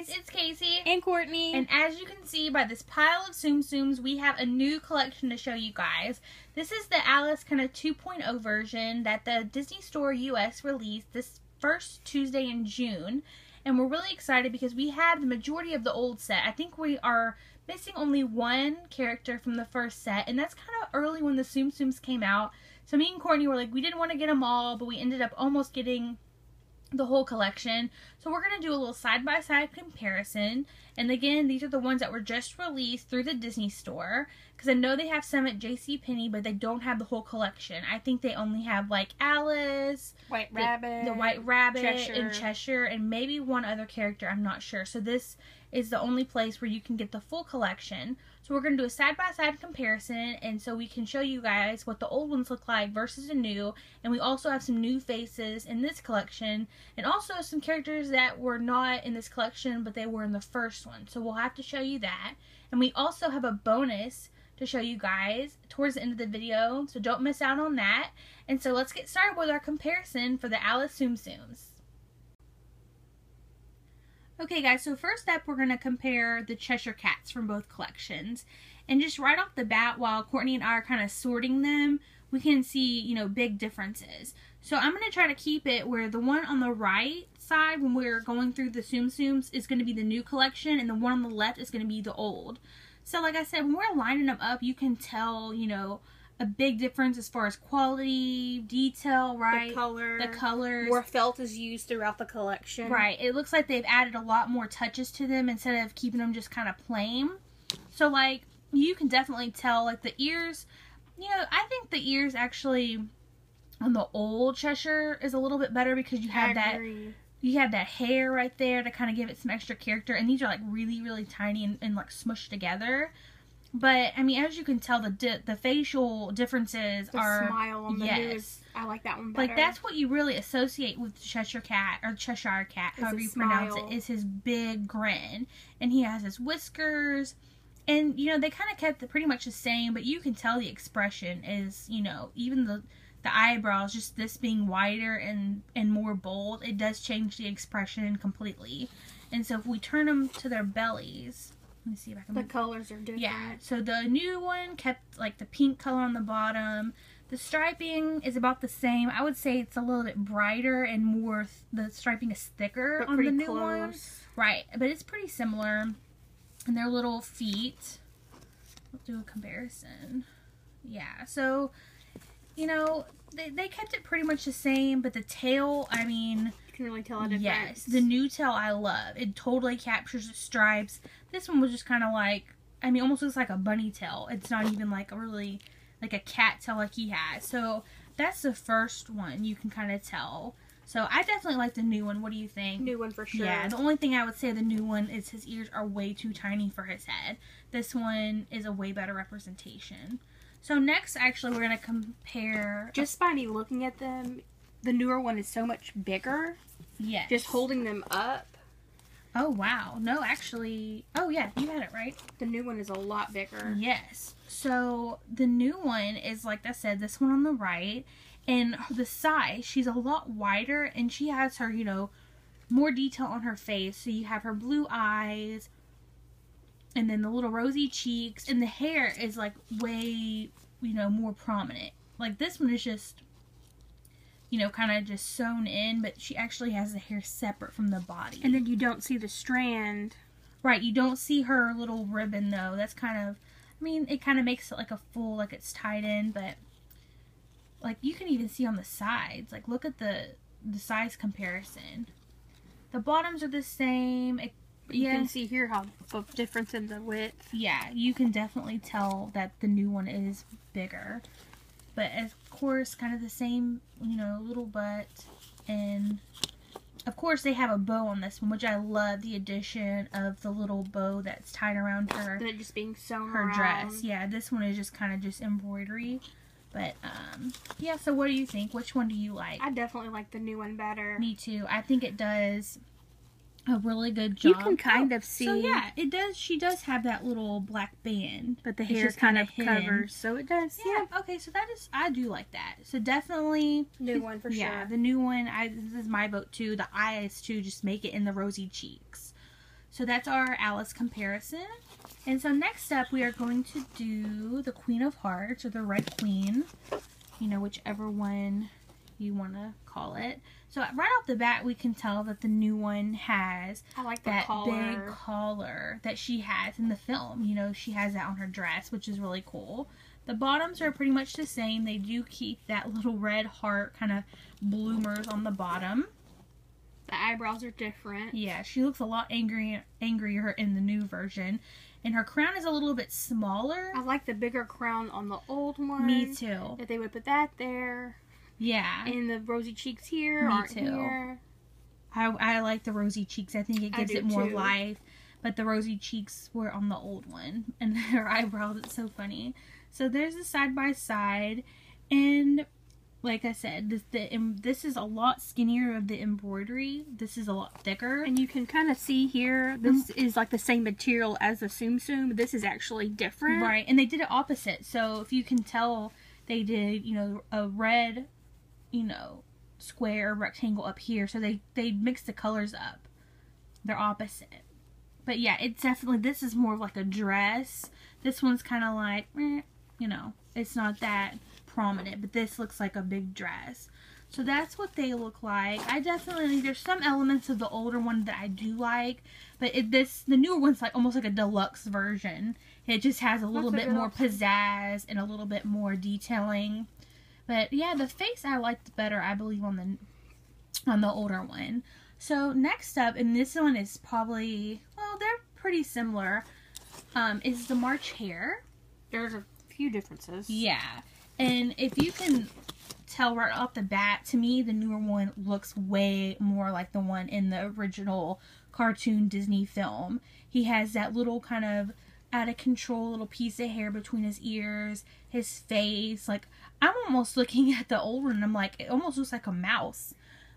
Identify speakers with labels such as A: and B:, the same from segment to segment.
A: guys, it's Casey
B: and Courtney,
A: and as you can see by this pile of Tsum Tsums, we have a new collection to show you guys. This is the Alice kind of 2.0 version that the Disney Store US released this first Tuesday in June, and we're really excited because we have the majority of the old set. I think we are missing only one character from the first set, and that's kind of early when the Tsum Tsums came out. So me and Courtney were like, we didn't want to get them all, but we ended up almost getting the whole collection. So we're going to do a little side-by-side comparison. And again, these are the ones that were just released through the Disney Store. Because I know they have some at JCPenney, but they don't have the whole collection. I think they only have like Alice,
B: White Rabbit,
A: the White Rabbit,
B: Cheshire.
A: and Cheshire, and maybe one other character. I'm not sure. So this is the only place where you can get the full collection. So we're going to do a side-by-side comparison, and so we can show you guys what the old ones look like versus the new. And we also have some new faces in this collection, and also some characters that were not in this collection, but they were in the first one. So we'll have to show you that. And we also have a bonus to show you guys towards the end of the video, so don't miss out on that. And so let's get started with our comparison for the Alice Tsum Tsums. Okay guys, so first up we're going to compare the Cheshire Cats from both collections. And just right off the bat, while Courtney and I are kind of sorting them, we can see, you know, big differences. So I'm going to try to keep it where the one on the right side when we're going through the Tsum Tsums is going to be the new collection, and the one on the left is going to be the old. So like I said, when we're lining them up, you can tell, you know, a big difference as far as quality, detail, right?
B: The colors.
A: More
B: felt is used throughout the collection.
A: Right. It looks like they've added a lot more touches to them instead of keeping them just kind of plain. So, like, you can definitely tell, like, the ears, you know, I think the ears actually on the old Cheshire is a little bit better because you have that hair right there to kind of give it some extra character. And these are, like, really, really tiny and like, smushed together. But, I mean, as you can tell, the facial differences are...
B: The smile on the nose. I like that one better.
A: Like, that's what you really associate with the Cheshire Cat, or Cheshire Cat, however you pronounce it, is his big grin. And he has his whiskers. And, you know, they kind of kept it pretty much the same, but you can tell the expression is, you know, even the eyebrows, just this being wider and more bold, it does change the expression completely. And so if we turn them to their bellies... Let me see if I can...
B: The colors are different.
A: Yeah, so the new one kept, like, the pink color on the bottom. The striping is about the same. I would say it's a little bit brighter and more... The striping is thicker on the new one. Right, but it's pretty similar. And their little feet. We'll do a comparison. Yeah, so, you know, they kept it pretty much the same, but the tail, I mean...
B: You can really tell a difference.
A: Yes, the new tail I love. It totally captures the stripes. This one was just kind of like, I mean, almost looks like a bunny tail. It's not even like a really, like a cat tail like he has. So that's the first one you can kind of tell. So I definitely like the new one. What do you think?
B: New one for sure.
A: Yeah, the only thing I would say the new one is his ears are way too tiny for his head. This one is a way better representation. So next, actually, we're going to compare...
B: Just by me looking at them, the newer one is so much bigger.
A: Yes.
B: Just holding them up.
A: Oh, wow. No, actually... Oh, yeah, you had it right.
B: The new one is a lot bigger.
A: Yes. So, the new one is, like I said, this one on the right. And the size, she's a lot wider. And she has her, you know, more detail on her face. So, you have her blue eyes. And then the little rosy cheeks. And the hair is, like, way, you know, more prominent. Like, this one is just... you know, kind of just sewn in, but she actually has the hair separate from the body.
B: And then you don't see the strand.
A: Right, you don't see her little ribbon, though. That's kind of, I mean, it kind of makes it like a full, like it's tied in, but, like, you can even see on the sides. Like, look at the size comparison. The bottoms are the same.
B: You can see here how the difference in the width.
A: Yeah, you can definitely tell that the new one is bigger. But, of course, kind of the same, you know, little butt. And, of course, they have a bow on this one, which I love the addition of the little bow that's tied around her.
B: And it just being sewn
A: her
B: around.
A: Dress. Yeah, this one is just kind of just embroidery. But, yeah, so what do you think? Which one do you like?
B: I definitely like the new one better.
A: Me too. I think it does a really good job.
B: You can kind of see.
A: So, yeah, it does. She does have that little black band.
B: But the hair kind of covers. So it does.
A: Yeah. Okay, so that is, I do like that. So definitely.
B: New one for sure.
A: Yeah, the new one. This is my vote too. The eyes too just make it in the rosy cheeks. So that's our Alice comparison. And so next up we are going to do the Queen of Hearts, or the Red Queen. You know, whichever one you want to call it. So right off the bat we can tell that the new one has that big collar that she has in the film. You know, she has that on her dress, which is really cool. The bottoms are pretty much the same. They do keep that little red heart kind of bloomers on the bottom.
B: The eyebrows are different.
A: Yeah, she looks a lot angrier in the new version. And her crown is a little bit smaller.
B: I like the bigger crown on the old one.
A: Me too.
B: If they would put that there.
A: Yeah.
B: And the rosy cheeks here aren't here.
A: I like the rosy cheeks. I think it gives it more life. But the rosy cheeks were on the old one. And her eyebrows, it's so funny. So there's the side by side. And like I said, this is a lot skinnier of the embroidery. This is a lot thicker.
B: And you can kind of see here, this is like the same material as the Tsum Tsum. This is actually different.
A: Right, and they did it opposite. So if you can tell, they did, you know, a red, you know, square rectangle up here. So they mixed the colors up. They're opposite. But yeah, it's definitely, this is more of like a dress. This one's kind of like, you know, it's not that prominent, but this looks like a big dress. So that's what they look like. I definitely, there's some elements of the older one that I do like, but the newer one's like almost like a deluxe version. It just has a little bit more pizzazz and a little bit more detailing. But yeah, the face I liked better, I believe, on the older one. So next up, and this one is probably, well, they're pretty similar, is the March hare.
B: There's a few differences.
A: Yeah. And if you can tell right off the bat, to me, the newer one looks way more like the one in the original cartoon Disney film. He has that little kind of out of control little piece of hair between his ears, his face. Like, I'm almost looking at the old one and I'm like, it almost looks like a mouse.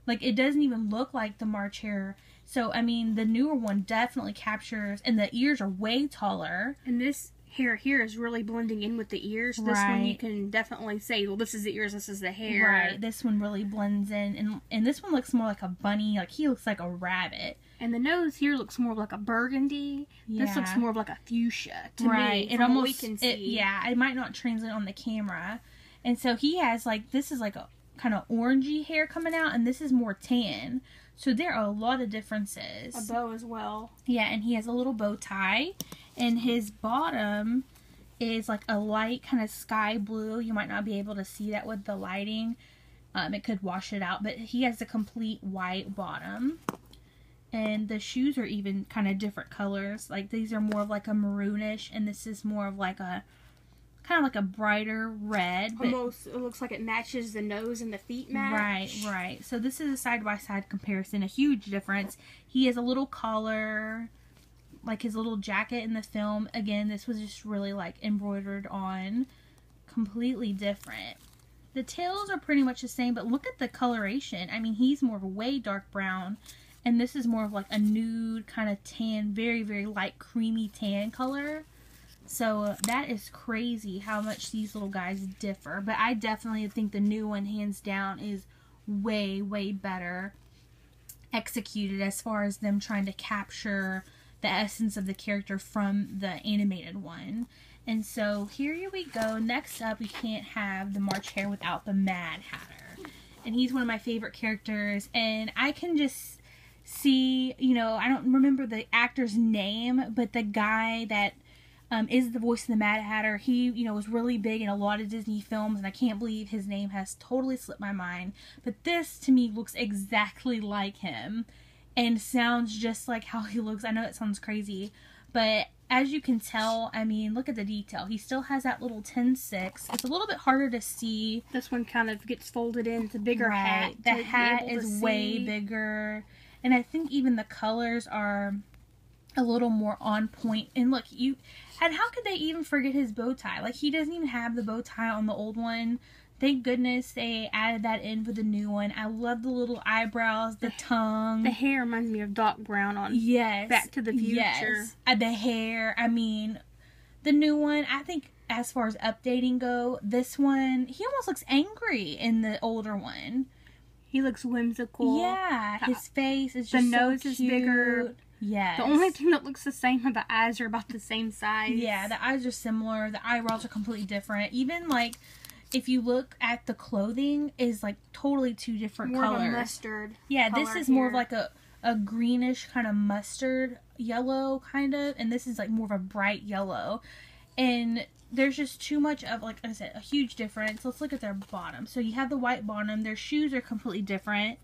A: Like, it doesn't even look like the March hare. So, I mean, the newer one definitely captures, and the ears are way taller.
B: And this hair here is really blending in with the ears. This one you can definitely say, well, this is the ears, this is the hair.
A: Right, this one really blends in. And this one looks more like a bunny. Like, he looks like a rabbit.
B: And the nose here looks more like a burgundy. Yeah. This looks more of like a fuchsia to me.
A: It almost, we can see. Yeah, it might not translate on the camera. And so he has, like, this is like a kind of orangey hair coming out, and this is more tan. So there are a lot of differences.
B: A bow as well.
A: Yeah, and he has a little bow tie. And his bottom is like a light kind of sky blue. You might not be able to see that with the lighting. It could wash it out. But he has a complete white bottom. And the shoes are even kind of different colors. Like, these are more of like a maroonish. And this is more of like a, kind of like a brighter red. But
B: almost, it looks like it matches the nose and the feet match.
A: Right. So this is a side-by-side comparison. A huge difference. He has a little collar, like his little jacket in the film. Again, this was just really like embroidered on. Completely different. The tails are pretty much the same, but look at the coloration. I mean, he's more of a way dark brown, and this is more of like a nude kind of tan, very, very light creamy tan color. So that is crazy how much these little guys differ. But I definitely think the new one, hands down, is way, way better executed as far as them trying to capture the essence of the character from the animated one. And so here we go. Next up, we can't have the March hare without the Mad Hatter. And he's one of my favorite characters. And I can just see, you know, I don't remember the actor's name, but the guy that is the voice of the Mad Hatter, he, you know, was really big in a lot of Disney films, and I can't believe his name has totally slipped my mind. But this, to me, looks exactly like him. And sounds just like how he looks. I know it sounds crazy, but as you can tell, I mean, look at the detail. He still has that little 10-6. It's a little bit harder to see.
B: This one kind of gets folded in. It's a bigger hat.
A: The hat is way bigger. And I think even the colors are a little more on point. And look, and how could they even forget his bow tie? Like, he doesn't even have the bow tie on the old one. Thank goodness they added that in for the new one. I love the little eyebrows, the tongue.
B: The hair reminds me of Doc Brown on Back to the Future.
A: Yes. The hair. I mean, the new one, I think as far as updating go, this one, he almost looks angry in the older one.
B: He looks whimsical.
A: Yeah. His face is just
B: the nose is bigger.
A: Yes.
B: The only thing that looks the same are the eyes are about the same size.
A: Yeah, the eyes are similar. The eyebrows are completely different. Even, like, if you look at the clothing, is like totally two different colors.
B: More of a mustard.
A: Yeah, this is more of like a greenish kind of mustard yellow, kind of. And this is, like, more of a bright yellow. And there's just too much of, like I said, a huge difference. Let's look at their bottom. So you have the white bottom. Their shoes are completely different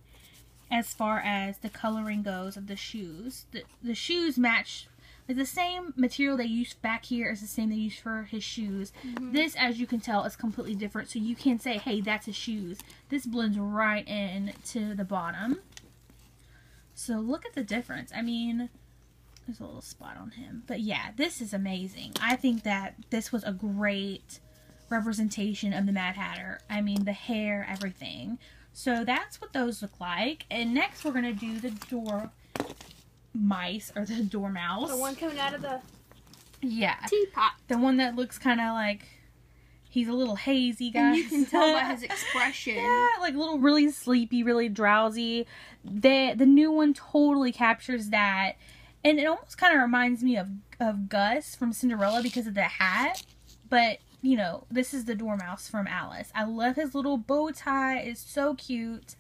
A: as far as the coloring goes of the shoes. The shoes match, like, the same material they used back here is the same they used for his shoes. This, as you can tell, is completely different. So you can say, hey, that's his shoes. This blends right in to the bottom. So look at the difference. I mean, there's a little spot on him. But yeah, this is amazing. I think that this was a great representation of the Mad Hatter. I mean, the hair, everything. So that's what those look like. And next we're going to do the mice, or the dormouse.
B: The one coming out of the
A: teapot. The one that looks kind of like he's a little hazy, guys.
B: And you can tell by his expression.
A: Yeah, like a little really sleepy, really drowsy. The new one totally captures that. And it almost kind of reminds me of Gus from Cinderella because of the hat. But, you know, this is the dormouse from Alice. I love his little bow tie. It's so cute.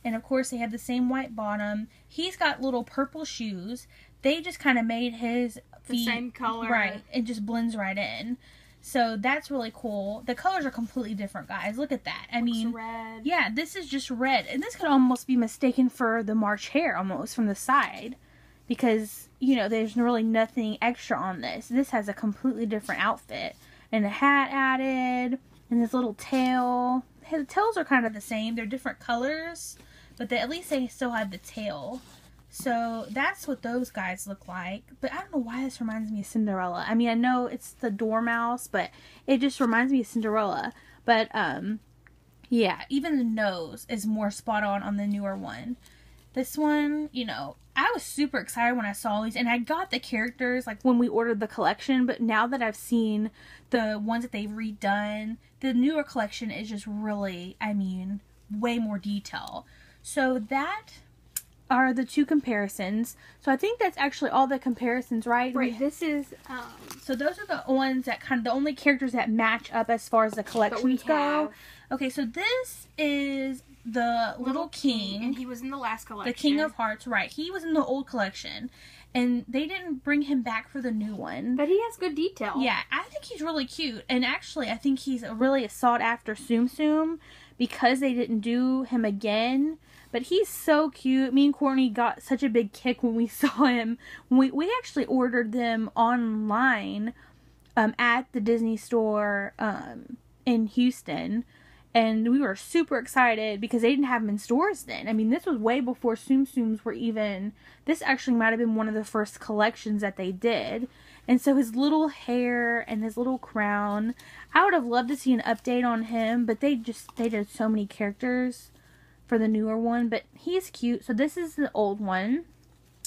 A: And, of course, they have the same white bottom. He's got little purple shoes. They just kind of made his feet...
B: the same color.
A: Right. It just blends right in. So, that's really cool. The colors are completely different, guys. Look at that. I mean...
B: red.
A: Yeah, this is just red. And this could almost be mistaken for the March Hare, almost, from the side. Because, you know, there's really nothing extra on this. This has a completely different outfit. And a hat added. And this little tail. The tails are kind of the same. They're different colors. But at least they still have the tail. So that's what those guys look like. But I don't know why this reminds me of Cinderella. I mean, I know it's the dormouse, but it just reminds me of Cinderella. But, yeah, even the nose is more spot on the newer one. This one, you know, I was super excited when I saw these. And I got the characters, like, when we ordered the collection. But now that I've seen the ones that they've redone, the newer collection is just really, I mean, way more detail. So that are the two comparisons. So I think that's actually all the comparisons, right?
B: Right, this is...
A: so those are the ones that kind of, the only characters that match up as far as the collections go. Okay, so this is the little king.
B: And he was in the last collection.
A: The King of Hearts, right. He was in the old collection. And they didn't bring him back for the new one.
B: But he has good detail.
A: Yeah, I think he's really cute. And actually, I think he's really a sought-after Tsum Tsum because they didn't do him again. But he's so cute. Me and Courtney got such a big kick when we saw him. We actually ordered them online at the Disney store in Houston. And we were super excited because they didn't have them in stores then. I mean, this was way before Tsum Tsums were even... This actually might have been one of the first collections that they did. And so his little hair and his little crown. I would have loved to see an update on him. But they did so many characters for the newer one. But he's cute. So this is the old one.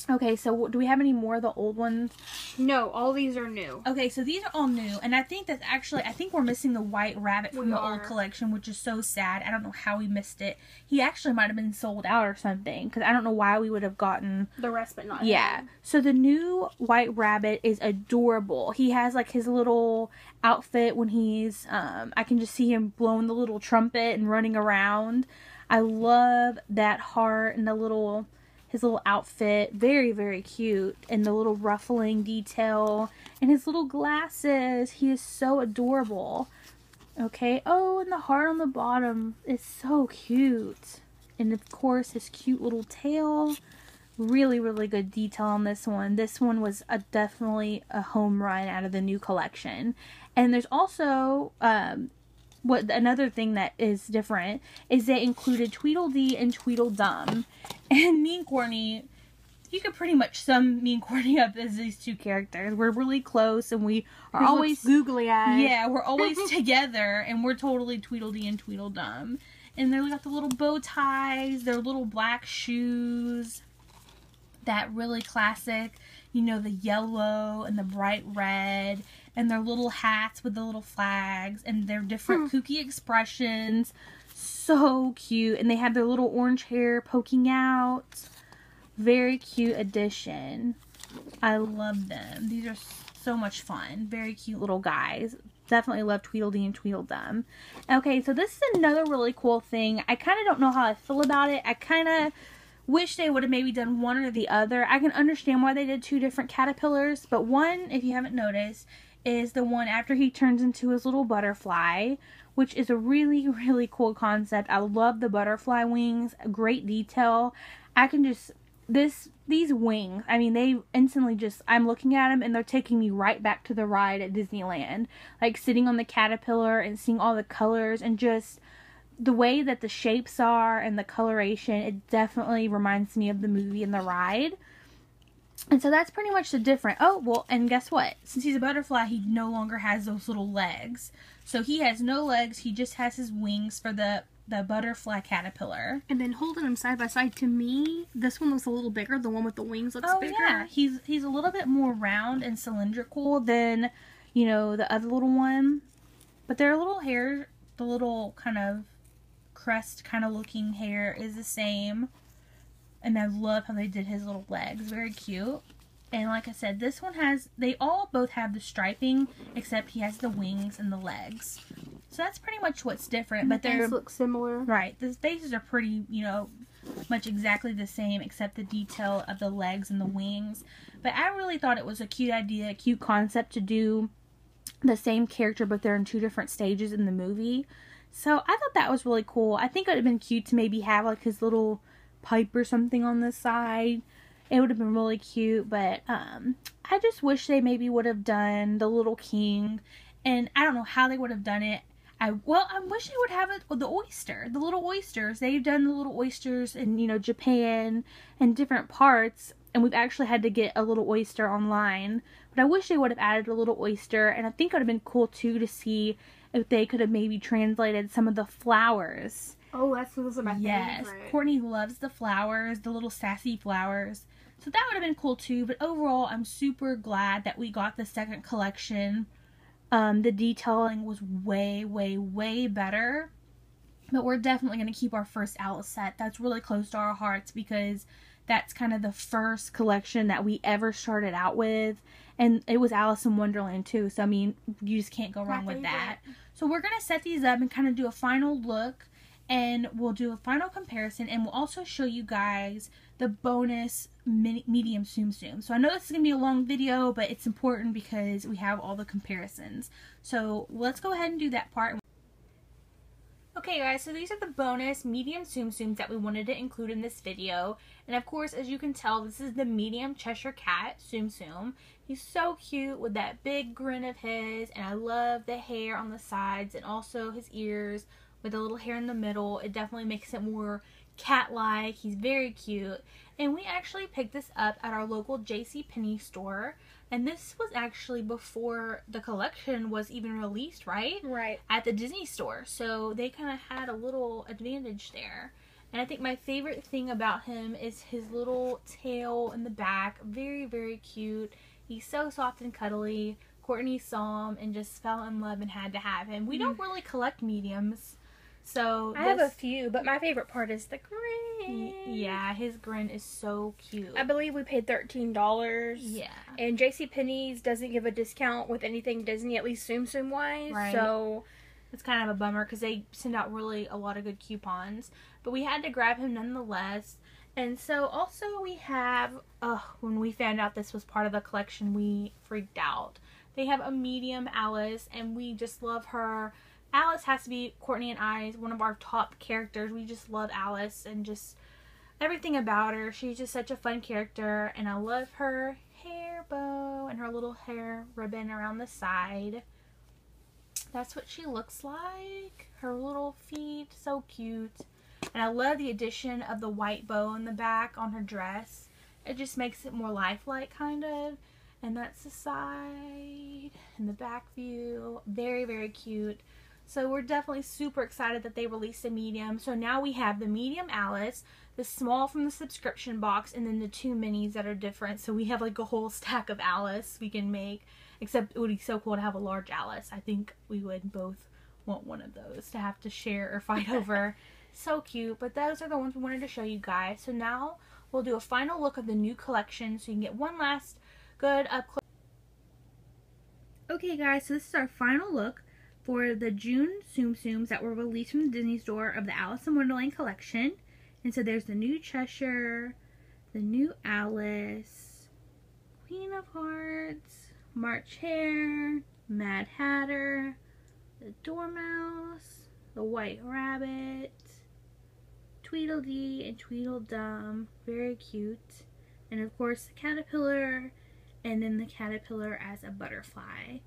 A: Okay, so do we have any more of the old ones?
B: No, all these are new.
A: Okay, so these are all new. And I think that's actually, I think we're missing the white rabbit from the old collection, which is so sad. I don't know how we missed it. He actually might have been sold out or something, because I don't know why we would have gotten...
B: the rest, but not
A: him. So the new white rabbit is adorable. He has, like, his little outfit when he's, I can just see him blowing the little trumpet and running around. I love that heart and the little... his little outfit, very, very cute, and the little ruffling detail, and his little glasses. He is so adorable. Okay, oh, and the heart on the bottom is so cute. And of course, his cute little tail. Really, really good detail on this one. This one was definitely a home run out of the new collection. And there's also... another thing that is different is they included Tweedledee and Tweedledum. And me and Courtney, you could pretty much sum me and Courtney up as these two characters. We're really close and we are always
B: googly eyed.
A: Yeah, we're always together and we're totally Tweedledee and Tweedledum. And they've got the little bow ties, their little black shoes. That really classic, you know, the yellow and the bright red. And their little hats with the little flags. And their different kooky expressions. So cute. And they have their little orange hair poking out. Very cute addition. I love them. These are so much fun. Very cute little guys. Definitely love Tweedledee and Tweedledum. Okay, so this is another really cool thing. I kind of don't know how I feel about it. I kind of wish they would have maybe done one or the other. I can understand why they did two different caterpillars, but one, if you haven't noticed, is the one after he turns into his little butterfly, which is a really, really cool concept. I love the butterfly wings. Great detail. I can just... These wings, I mean, they instantly just... I'm looking at them and they're taking me right back to the ride at Disneyland. Like, sitting on the caterpillar and seeing all the colors and just... the way that the shapes are and the coloration, it definitely reminds me of the movie and the ride. And so that's pretty much the difference. Oh, well, and guess what? Since he's a butterfly, he no longer has those little legs. So he has no legs. He just has his wings for the butterfly caterpillar.
B: And then holding them side by side, to me, this one looks a little bigger. The one with the wings looks bigger.
A: Yeah. He's a little bit more round and cylindrical than, you know, the other little one. But their little hair, the little kind of crest kind of looking hair is the same. And I love how they did his little legs. Very cute. And like I said, this one has, they all both have the striping, except he has the wings and the legs. So that's pretty much what's different.
B: And
A: but
B: the face looks similar.
A: Right. The faces are pretty, you know, much exactly the same, except the detail of the legs and the wings. But I really thought it was a cute idea, a cute concept to do the same character, but they're in two different stages in the movie. So I thought that was really cool. I think it would have been cute to maybe have like his little pipe or something on the side. It would have been really cute, but I just wish they maybe would have done the little king, and I don't know how they would have done it. I wish they would have it with the oyster, the little oysters. They've done the little oysters in, you know, Japan and different parts, and we've actually had to get a little oyster online. But I wish they would have added a little oyster, and I think it would have been cool too to see if they could have maybe translated some of the flowers.
B: Oh, those are my favorite.
A: Yes, Courtney loves the flowers, the little sassy flowers. So that would have been cool too. But overall, I'm super glad that we got the second collection. The detailing was way, way, way better. But we're definitely going to keep our first Alice set. That's really close to our hearts because that's kind of the first collection that we ever started out with. And it was Alice in Wonderland too. So, I mean, you just can't go wrong with that. So we're going to set these up and kind of do a final look. And we'll do a final comparison. And we'll also show you guys the bonus medium Tsum Tsum. So I know this is going to be a long video, but it's important because we have all the comparisons. So let's go ahead and do that part. Okay guys, so these are the bonus medium Tsum Tsums that we wanted to include in this video. And of course, as you can tell, this is the medium Cheshire Cat Tsum Tsum. He's so cute with that big grin of his, and I love the hair on the sides and also his ears with a little hair in the middle. It definitely makes it more cat-like. He's very cute. And we actually picked this up at our local JCPenney store. And this was actually before the collection was even released, right?
B: Right.
A: At the Disney store. So they kind of had a little advantage there. And I think my favorite thing about him is his little tail in the back. Very, very cute. He's so soft and cuddly. Courtney saw him and just fell in love and had to have him. We don't really collect mediums. So
B: I have a few, but my favorite part is the grin.
A: Yeah, his grin is so cute.
B: I believe we paid $13.
A: Yeah.
B: And JCPenney's doesn't give a discount with anything Disney, at least Tsum Tsum wise.
A: Right.
B: So
A: it's kind of a bummer because they send out really a lot of good coupons. But we had to grab him nonetheless. And so also we have, when we found out this was part of the collection, we freaked out. They have a medium Alice, and we just love her. Alice has to be Courtney and I's one of our top characters. We just love Alice and just everything about her. She's just such a fun character, and I love her hair bow and her little hair ribbon around the side. That's what she looks like. Her little feet, so cute. And I love the addition of the white bow in the back on her dress. It just makes it more lifelike, kind of. And that's the side and the back view. Very, very cute. So we're definitely super excited that they released a medium. So now we have the medium Alice, the small from the subscription box, and then the two minis that are different. So we have like a whole stack of Alice we can make. Except it would be so cool to have a large Alice. I think we would both want one of those to have to share or fight over. So cute. But those are the ones we wanted to show you guys. So now we'll do a final look of the new collection so you can get one last good up close. Okay guys, so this is our final look for the June Tsum Tsums that were released from the Disney Store of the Alice in Wonderland collection. And so there's the new Cheshire, the new Alice, Queen of Hearts, March Hare, Mad Hatter, the Dormouse, the White Rabbit, Tweedledee and Tweedledum, very cute. And of course the caterpillar, and then the caterpillar as a butterfly.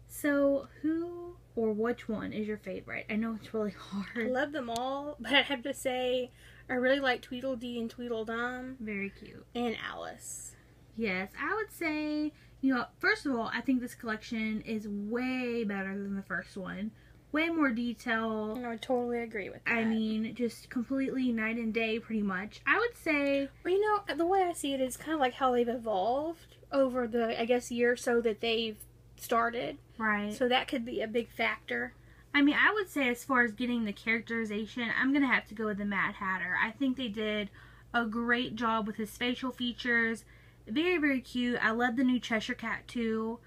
A: So who or which one is your favorite? I know it's really hard.
B: I love them all, but I have to say I really like Tweedledee and Tweedledum.
A: Very cute.
B: And Alice.
A: Yes, I would say, you know, first of all, I think this collection is way better than the first one. Way more detail.
B: I totally agree with that.
A: I mean, just completely night and day, pretty much. I would say...
B: Well, you know, the way I see it is kind of like how they've evolved over the, I guess, year or so that they've started.
A: Right.
B: So that could be a big factor.
A: I mean, I would say as far as getting the characterization, I'm going to have to go with the Mad Hatter. I think they did a great job with his facial features. Very, very cute. I love the new Cheshire Cat, too.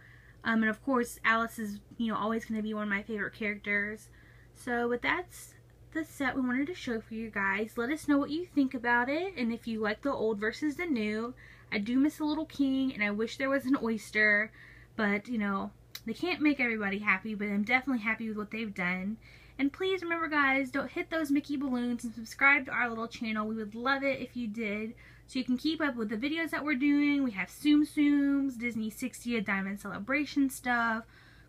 A: And of course, Alice is, you know, always going to be one of my favorite characters. So, but that's the set we wanted to show for you guys. Let us know what you think about it, and if you like the old versus the new. I do miss the little king, and I wish there was an oyster, but, you know, they can't make everybody happy, but I'm definitely happy with what they've done. And please remember, guys, don't hit those Mickey balloons and subscribe to our little channel. We would love it if you did, so you can keep up with the videos that we're doing. We have Tsum Tsums, Disney 60th Diamond Celebration stuff,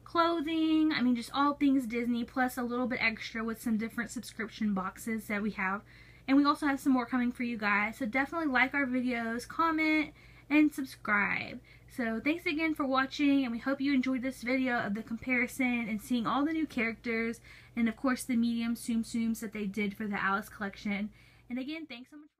A: clothing, I mean just all things Disney, plus a little bit extra with some different subscription boxes that we have. And we also have some more coming for you guys, so definitely like our videos, comment, and subscribe. So thanks again for watching, and we hope you enjoyed this video of the comparison and seeing all the new characters, and of course the medium Tsum Tsums that they did for the Alice collection. And again, thanks so much.